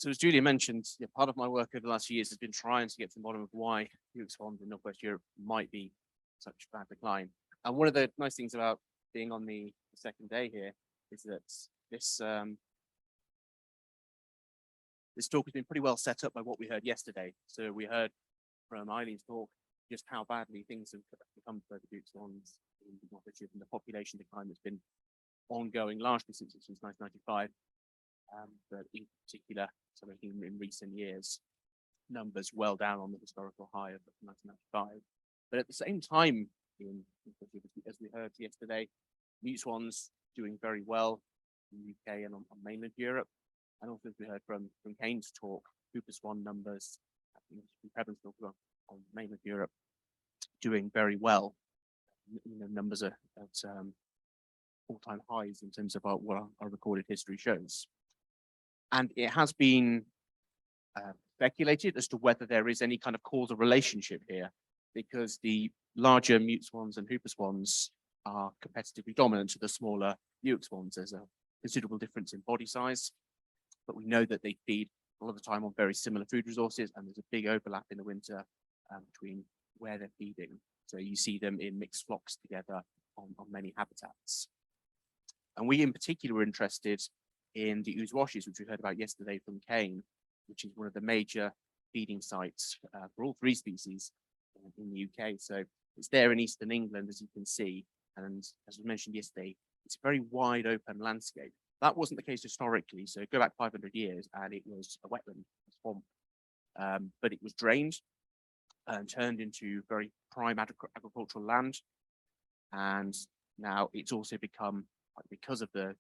So as Julia mentioned, part of my work over the last few years has been trying to get to the bottom of why Buick swans in Northwest Europe might be such bad decline. And one of the nice things about being on the second day here is that this talk has been pretty well set up by what we heard yesterday. So we heard from Eileen's talk just how badly things have become for the Buick swans in Northwest Europe and the population decline that's been ongoing largely since 1995. But in particular, some of in recent years, numbers well down on the historical high of 1995. But at the same time, as we heard yesterday, mute swans doing very well in the UK and on mainland Europe. And also, as we heard from Kane's talk, Cooper swan numbers, prevalence on mainland Europe, doing very well. Numbers are at all-time highs in terms of what our recorded history shows. And it has been speculated as to whether there is any kind of causal relationship here, because the larger mute swans and hooper swans are competitively dominant to the smaller Buick swans. There's a considerable difference in body size, but we know that they feed a lot of the time on very similar food resources, and there's a big overlap in the winter between where they're feeding. So you see them in mixed flocks together on many habitats. And we in particular were interested in the ooze washes, which we heard about yesterday from Kane, which is one of the major feeding sites for all three species in the UK. So it's there in eastern England, as you can see. And as we mentioned yesterday, it's a very wide open landscape. That wasn't the case historically. So go back 500 years and it was a wetland, a swamp. But it was drained and turned into very prime agricultural land. And now it's also become, because of the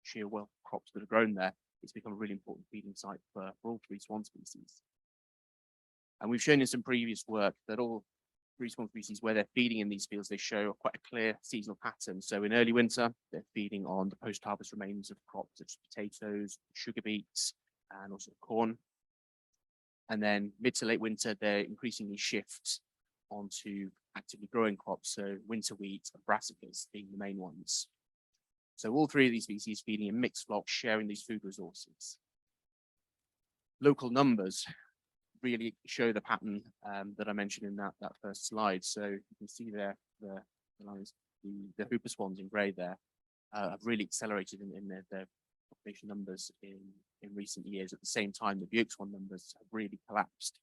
sheer wealth of crops that are grown there, it's become a really important feeding site for all three swan species. And we've shown in some previous work that all three swan species, where they're feeding in these fields, they show quite a clear seasonal pattern. So in early winter, they're feeding on the post-harvest remains of crops such as potatoes, sugar beets, and also corn. And then mid to late winter, they increasingly shift onto actively growing crops, so winter wheat and brassicas being the main ones. So all three of these species feeding in mixed flocks, sharing these food resources. Local numbers really show the pattern that I mentioned in that first slide. So you can see there the hooper swans in grey there have really accelerated in their population numbers in recent years. At the same time, the Buick swan numbers have really collapsed.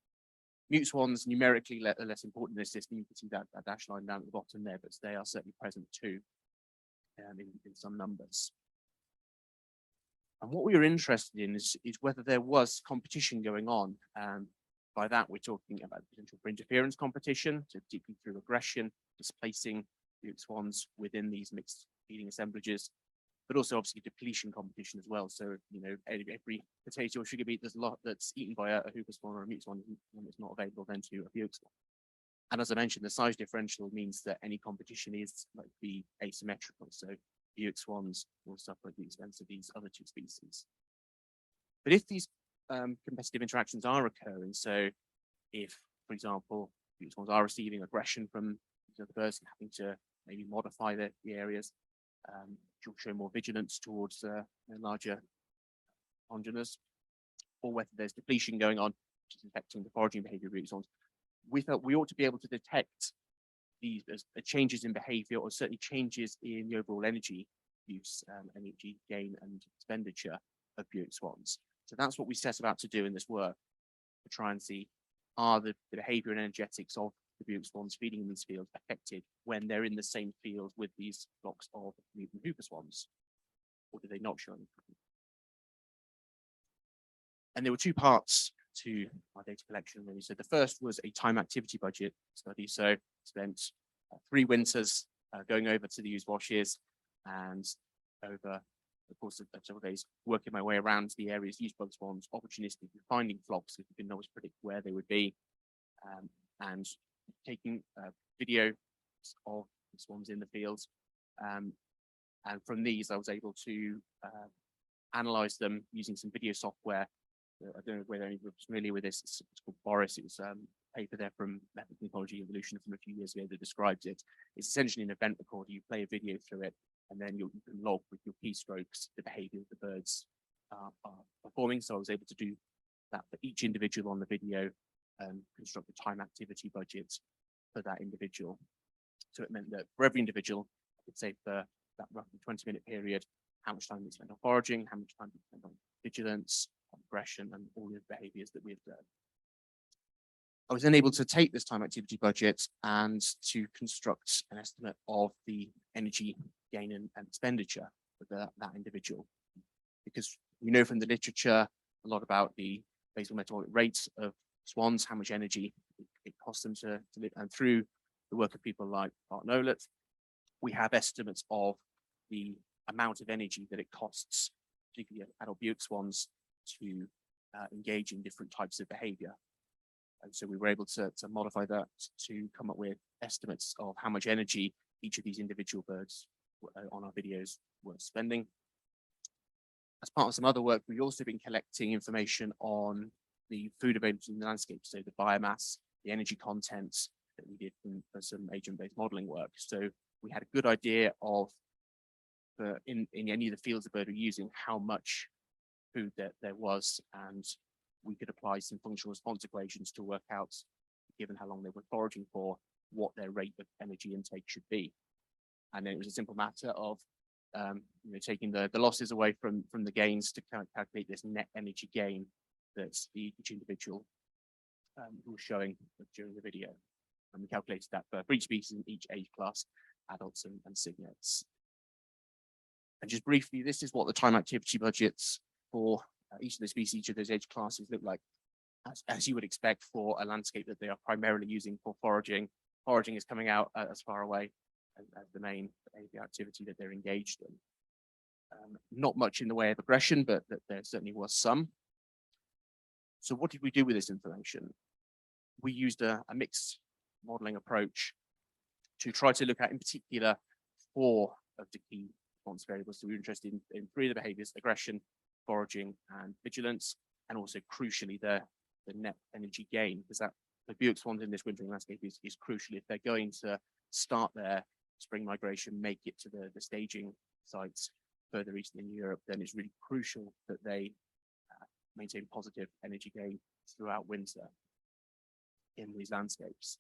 Mute swans numerically are less important in this system. You can see that dashed line down at the bottom there, but they are certainly present too in some numbers. And what we were interested in is whether there was competition going on. By that, we're talking about potential for interference competition, so particularly through aggression, displacing Buick swans within these mixed feeding assemblages, but also obviously depletion competition as well. So, every potato or sugar beet, there's a lot that's eaten by a hooper swan or a mute swan, and it's not available then to a Buick swan. And as I mentioned, the size differential means that any competition is be asymmetrical. So Buick swans will suffer at the expense of these other two species. But if these competitive interactions are occurring, so if, for example, Buick swans are receiving aggression from the other birds and having to maybe modify the areas, you'll show more vigilance towards larger congeners, or whether there's depletion going on, which is affecting the foraging behavior of Buick swans. We felt we ought to be able to detect these changes in behavior, or certainly changes in the overall energy use, energy gain and expenditure of Buick swans. So that's what we set about to do in this work, to try and see, are the behavior and energetics of the Buick swans feeding in these fields affected when they're in the same field with these flocks of mutant hooper swans, or do they not show any? And there were two parts to our data collection, really. So the first was a time activity budget study. So spent 3 winters going over to the ooze washes, and over the course of several days, working my way around the areas used by the swans, opportunistically finding flocks if we didn't always predict where they would be, and taking video of the swans in the fields. And from these, I was able to analyze them using some video software. I don't know whether anyone was familiar with this. It's called Boris. It was a paper there from Method Ecology Evolution from a few years ago that describes it. It's essentially an event recorder. You play a video through it, and then you can log with your keystrokes the behavior of the birds are performing. So I was able to do that for each individual on the video and construct a time activity budget for that individual. So it meant that for every individual, I could say for that roughly 20-minute period, how much time we spent on foraging, how much time we spent on vigilance, on aggression, and all the behaviors that we observed. I was then able to take this time activity budget and to construct an estimate of the energy gain and expenditure for that individual. Because we know from the literature a lot about the basal metabolic rates of swans, how much energy it costs them to live, and through the work of people like Bart Nolet, we have estimates of the amount of energy that it costs, particularly adult Buick swans, to engage in different types of behavior. And so we were able to modify that to come up with estimates of how much energy each of these individual birds on our videos were spending. As part of some other work, we've also been collecting information on the food available in the landscape, so the biomass, the energy content that we did for some agent-based modeling work. So we had a good idea of, in any of the fields the bird were using, how much food that there was, and we could apply some functional response equations to work out, given how long they were foraging for, what their rate of energy intake should be. And then it was a simple matter of taking the losses away from the gains to calculate this net energy gain that each individual was showing during the video. And we calculated that for each species in each age class, adults and cygnets. And just briefly, this is what the time activity budgets for each of the species, each of those age classes look like, as you would expect for a landscape that they are primarily using for foraging. Foraging is coming out as far away as the main behavior activity that they're engaged in. Not much in the way of aggression, but there certainly was some. So what did we do with this information? We used a mixed modeling approach to try to look at, in particular, 4 of the key response variables. So we were interested in 3 of the behaviors: aggression, foraging, and vigilance, and also crucially the net energy gain, because that the Buick swans in this wintering landscape is crucial. If they're going to start their spring migration, make it to the staging sites further east in Europe, then it's really crucial that they maintain positive energy gain throughout winter in these landscapes.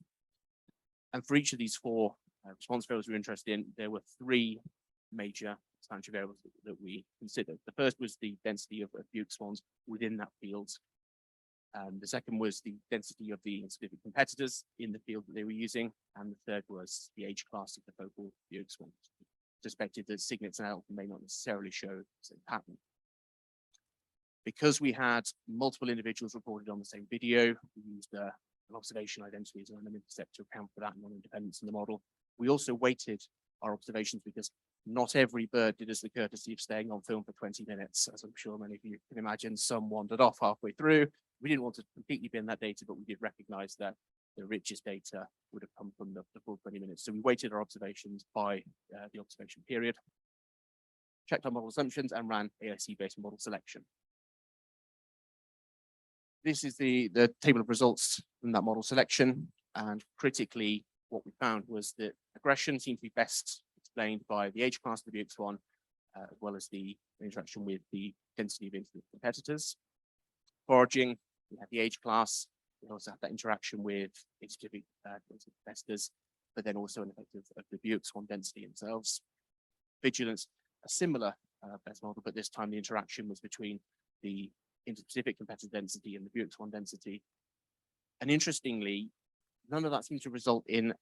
And for each of these 4 response variables we were interested in, there were 3 major expansion variables that we considered. The first was the density of Buick swans within that field. The second was the density of the specific competitors in the field that they were using. And the third was the age class of the focal Buick swans. Suspected that cygnets and elk may not necessarily show the same pattern. Because we had multiple individuals reported on the same video, we used an observation identity as an element set to account for that non-independence in the model. We also weighted our observations because not every bird did us the courtesy of staying on film for 20 minutes. As I'm sure many of you can imagine, some wandered off halfway through. We didn't want to completely bin that data, but we did recognize that the richest data would have come from the full 20 minutes. So we weighted our observations by the observation period, checked our model assumptions, and ran AIC-based model selection. This is the table of results from that model selection. And critically, what we found was that aggression seemed to be best explained by the age class of the Buick swan, as well as the interaction with the density of incident competitors. Foraging, we had the age class. We also had that interaction with specific competitors, but then also an effect of the Buick swan density themselves. Vigilance, a similar best model, but this time the interaction was between the interspecific competitor density and the Buick swan density. And interestingly, none of that seems to result in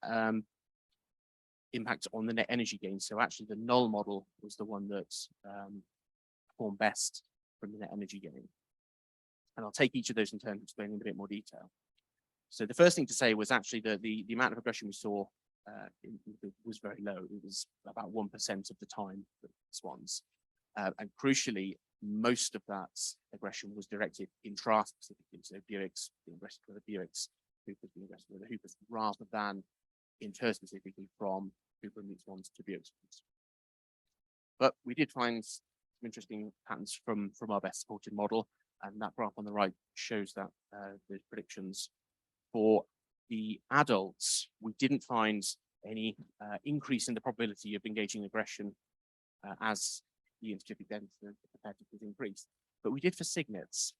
impact on the net energy gain. So actually the null model was the one that performed best from the net energy gain. And I'll take each of those in turn to explain in a bit more detail. So the first thing to say was actually that the amount of aggression we saw was very low. It was about 1% of the time for swans. And crucially, most of that aggression was directed intra-specifically. So Buicks being aggressive with the Buicks, Hoopers being aggressive with the Hoopers, rather than inter-specifically from Hooper and Mute swans to Buick swans. But we did find some interesting patterns from our best supported model, and that graph on the right shows that the predictions for the adults. We didn't find any increase in the probability of engaging aggression as the interspecific density of the competitors increased. but we did for cygnets.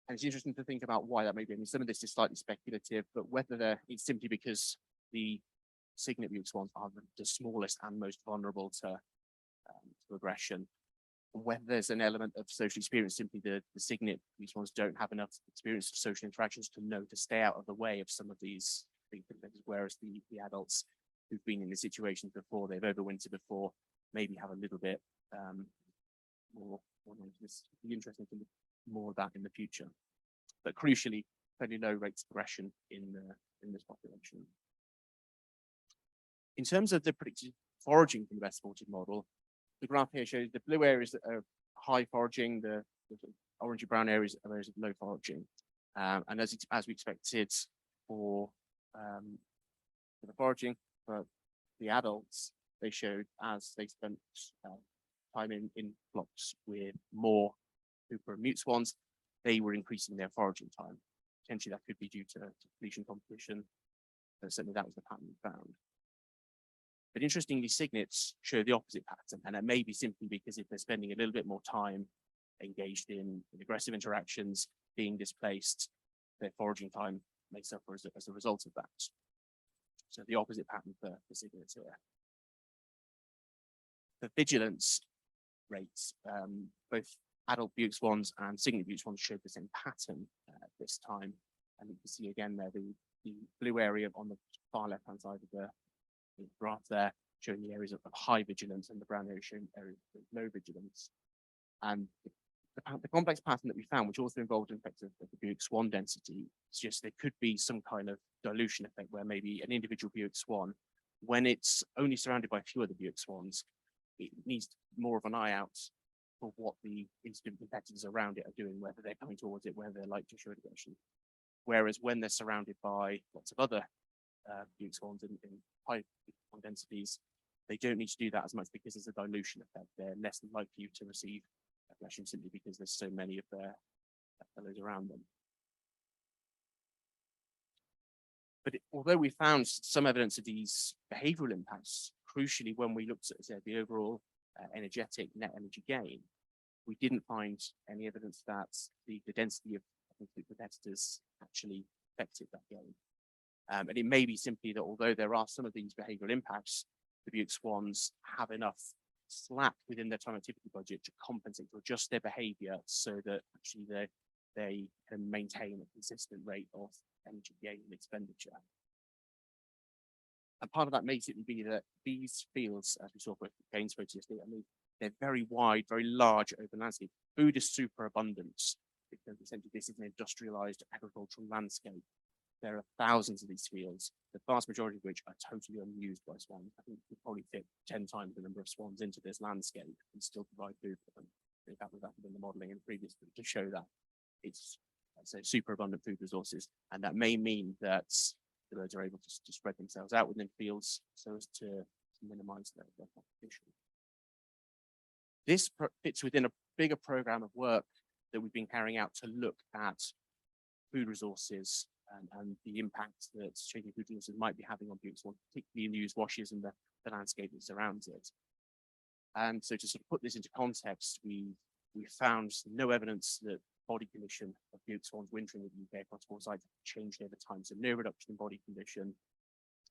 And it's interesting to think about why that may be. I mean, some of this is slightly speculative, but whether it's simply because the cygnet butte swans are the smallest and most vulnerable to aggression, whether there's an element of social experience, simply the cygnet butte swans don't have enough experience of social interactions to know to stay out of the way of some of these big predators, whereas the adults who've been in this situation before, they've overwintered before, maybe have a little bit more knowledge. This will be interesting to look more of that in the future. But crucially, fairly low rates of aggression in this population. In terms of the predicted foraging from the best supported model, the graph here shows the blue areas that are high foraging, the orangey brown areas are areas of low foraging. And as we expected for the foraging, for the adults, they showed as they spent time in flocks with more Hooper and mute swans, they were increasing their foraging time. Potentially that could be due to depletion competition, but certainly that was the pattern we found. But interestingly, cygnets show the opposite pattern, and it may be simply because if they're spending a little bit more time engaged in aggressive interactions, being displaced, their foraging time may suffer as a result of that. So the opposite pattern for cygnets here. For vigilance rates, both adult butte swans and cygnet butte swans showed the same pattern at this time. And you can see again there the blue area on the far left-hand side of the graph there, showing the areas of high vigilance, and the brown area showing areas of low vigilance. And the complex pattern that we found, which also involved an effect of the butte swan density, suggests there could be some kind of dilution effect where maybe an individual butte swan, when it's only surrounded by a few other butte swans, it needs more of an eye out for what the incident competitors around it are doing, whether they're coming towards it, whether they're like to show aggression. Whereas when they're surrounded by lots of other butte swans in high densities, they don't need to do that as much because there's a dilution effect. They're less likely to receive aggression simply because there's so many of their fellows around them. But although we found some evidence of these behavioral impacts, crucially, when we looked at the overall energetic net energy gain, we didn't find any evidence that the density of competitors actually affected that gain. And it may be simply that although there are some of these behavioral impacts, the butte swans have enough slack within their time activity budget to compensate, to adjust their behavior so that actually they can maintain a consistent rate of energy gain and expenditure. And part of that may simply be that these fields, as we saw with Gaines yesterday, I mean, they're very wide, very large open landscape. Food is super abundant because essentially this is an industrialized agricultural landscape. There are thousands of these fields, the vast majority of which are totally unused by swans. I think we could probably fit 10 times the number of swans into this landscape and still provide food for them. In fact, we've done the modeling in previously to show that it's, let's say, super abundant food resources. And that may mean that the birds are able to spread themselves out within fields so as to minimize their competition. This fits within a bigger program of work that we've been carrying out to look at food resources and the impact that changing food resources might be having on butte swans, particularly in the used washes and the landscape that surrounds it. And so to sort of put this into context, we found no evidence that body condition of butte swans wintering in the UK across 4 sites changed over time. So no reduction in body condition.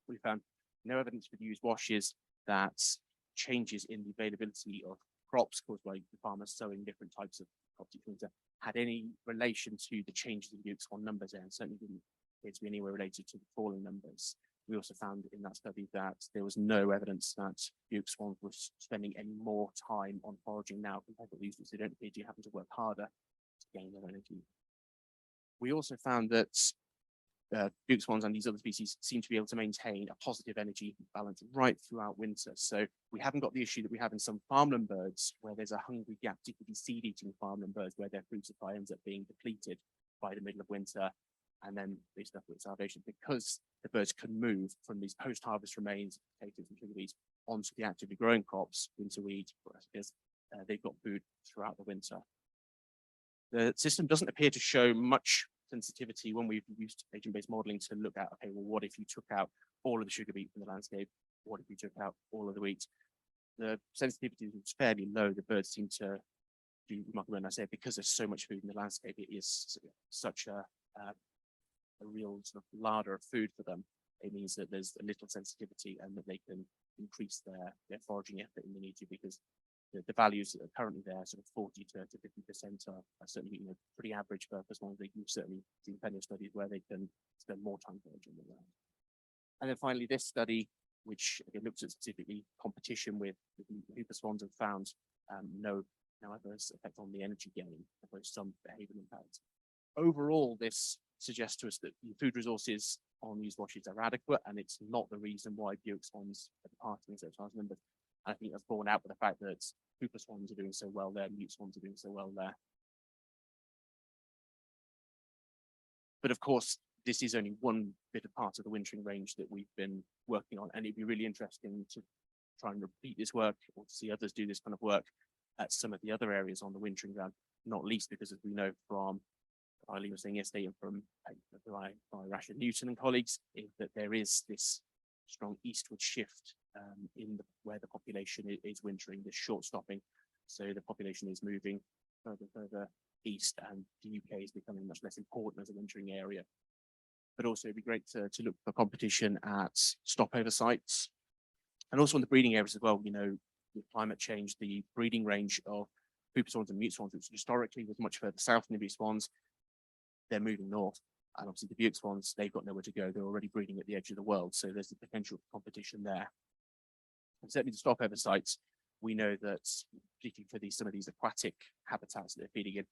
We found no evidence for the used washes that changes in the availability of crops caused by the farmers sowing different types of crops each winter had any relation to the changes in butte swan numbers there, and certainly didn't appear to be anywhere related to the falling numbers. We also found in that study that there was no evidence that butte swans were spending any more time on foraging now compared to these, they don't appear to having to work harder to gain their energy. We also found that butte swans and these other species seem to be able to maintain a positive energy balance right throughout winter. So we haven't got the issue that we have in some farmland birds where there's a hungry gap, particularly seed-eating farmland birds, where their food supply ends up being depleted by the middle of winter, and then they suffer with starvation because the birds can move from these post-harvest remains, potatoes and sugar beets, onto the actively growing crops, winter wheat, because they've got food throughout the winter. The system doesn't appear to show much sensitivity when we've used agent-based modeling to look at, okay, well, what if you took out all of the sugar beet from the landscape? What if you took out all of the wheat? The sensitivity was fairly low. The birds seem to remarkable when I say, because there's so much food in the landscape, it is such a real sort of larder of food for them. It means that there's a little sensitivity and that they can increase their foraging effort in the need to, because the values that are currently there, sort of 40 to 50%, are certainly pretty average for swans. You've certainly seen plenty of studies where they can spend more time foraging than that. And then finally, this study, which again looks at specifically competition with Hooper swans, and found no adverse effect on the energy gain, although some behavioural impact. Overall, this suggests to us that the food resources on these washes are adequate, and it's not the reason why Buick swans are departing in such large numbers. I think that's borne out with the fact that Hooper swans are doing so well there, mute swans are doing so well there. But of course, this is only one bit of part of the wintering range that we've been working on, and it'd be really interesting to try and repeat this work, or to see others do this kind of work at some of the other areas on the wintering ground, not least because, as we know from Eileen was saying yesterday, and from by Rashid Newton and colleagues, is that there is this strong eastward shift where the population is wintering, this short stopping. So the population is moving further east, and the UK is becoming much less important as a wintering area. But also, it'd be great to look for competition at stopover sites, and also in the breeding areas as well. With climate change, the breeding range of Hooper swans and mute swans, which historically was much further south than the Buick swans, they're moving north. And obviously the Buick swans, they've got nowhere to go. They're already breeding at the edge of the world. So there's the potential for competition there. And certainly the stopover sites, we know that particularly for some of these aquatic habitats that they're feeding in,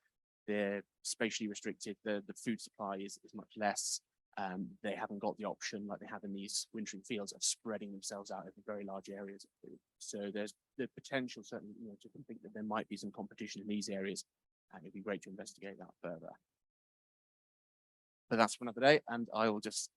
they're spatially restricted. The food supply is much less. They haven't got the option like they have in these wintering fields of spreading themselves out over very large areas of food. So there's the potential certainly to think that there might be some competition in these areas, and it'd be great to investigate that further. But that's for another day, and I will just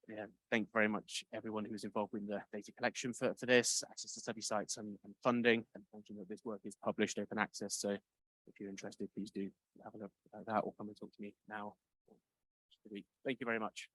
thank very much everyone who was involved in the data collection for this, access to study sites and funding, and mention that this work is published open access. So if you're interested, please do have a look at that or come and talk to me now. Thank you very much.